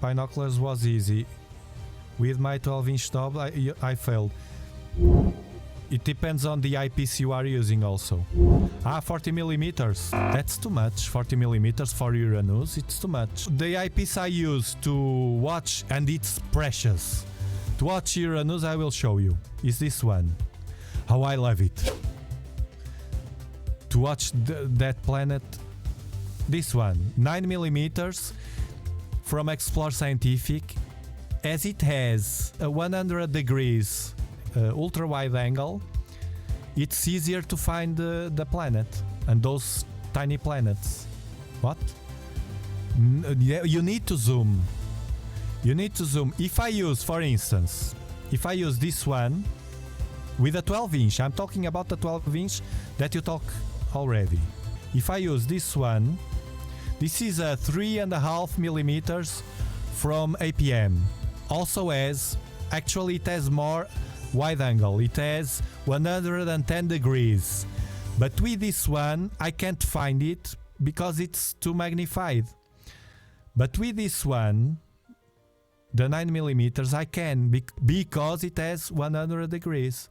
binoculars was easy. With my 12-inch Dob, I failed. It depends on the eyepiece you are using also. 40 millimeters. That's too much. 40 millimeters for Uranus, it's too much. The eyepiece I use to watch, and it's precious. To watch Uranus, I will show you. Is this one. How I love it. To watch that planet. This one. 9 millimeters from Explore Scientific. As it has a 100 degrees ultra wide angle, it's easier to find the planet and those tiny planets. What? You need to zoom. You need to zoom. If I use, for instance, if I use this one with a 12-inch, I'm talking about the 12-inch that you talk already. If I use this one, this is a 3.5 millimeters from APM. Also has, actually it has more wide angle. It has 110 degrees. But with this one, I can't find it because it's too magnified. But with this one, the 9 millimeters, I can because it has 100 degrees.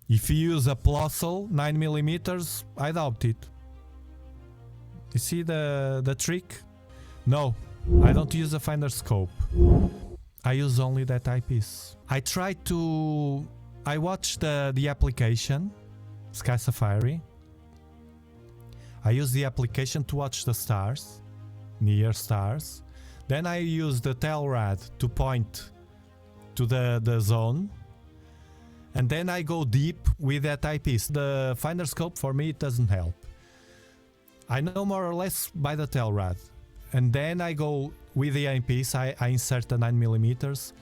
If you use a Plossl 9 millimeters, I doubt it. You see the trick? No, I don't use a finder scope. I use only that eyepiece. I watched the application, Sky Safari. I use the application to watch the stars, near stars. Then I use the tail rad to point to the zone. And then I go deep with that eyepiece. The finder scope for me, it doesn't help. I know more or less by the tail rad. And then I go with the eyepiece, I insert the 9 millimeters.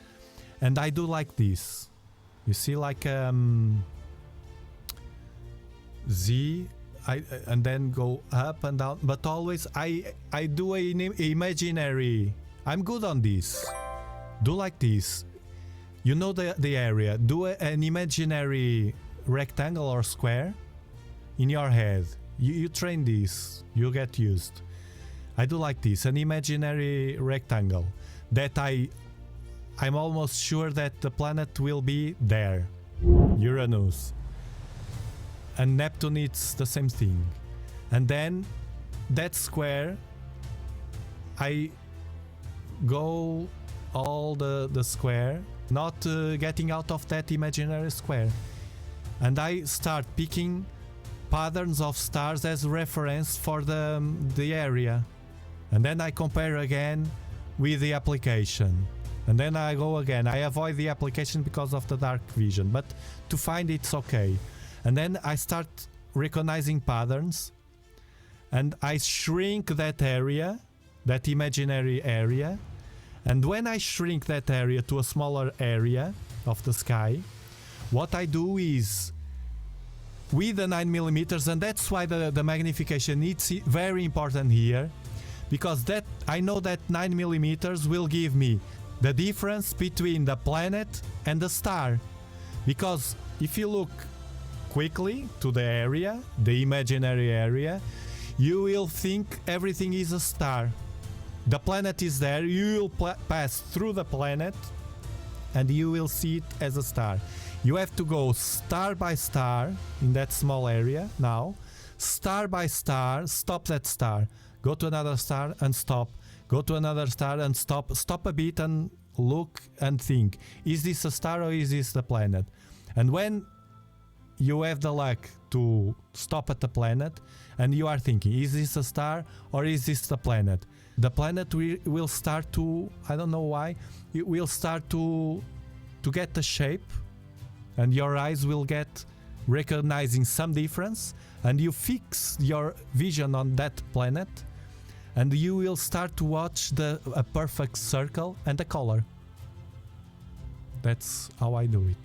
And I do like this. You see, like Z, and then go up and down. But always I do an imaginary. I'm good on this. Do like this. You know the area. Do an imaginary rectangle or square in your head. You train this. You get used. I do like this. An imaginary rectangle that I'm almost sure that the planet will be there. Uranus. And Neptune, it's the same thing. And then that square, I go all the square, not getting out of that imaginary square. And I start picking patterns of stars as reference for the area. And then I compare again with the application. And then I go again. I avoid the application because of the dark vision, but to find it's okay. And then I start recognizing patterns, and I shrink that area, that imaginary area. And when I shrink that area to a smaller area of the sky, what I do is with the 9 millimeters, and that's why the magnification is very important here, because that I know that 9 millimeters will give me the difference between the planet and the star. Because if you look quickly to the area, the imaginary area, you will think everything is a star. The planet is there, you will pass through the planet and you will see it as a star. You have to go star by star in that small area now. Star by star, stop that star. Go to another star and stop. Go to another star and stop. Stop a bit and look and think. Is this a star or is this the planet? And when you have the luck to stop at the planet and you are thinking, is this a star or is this the planet? The planet will start to, I don't know why, it will start to get the shape, and your eyes will get recognizing some difference, and you fix your vision on that planet, and you will start to watch a perfect circle and a color. That's how I do it.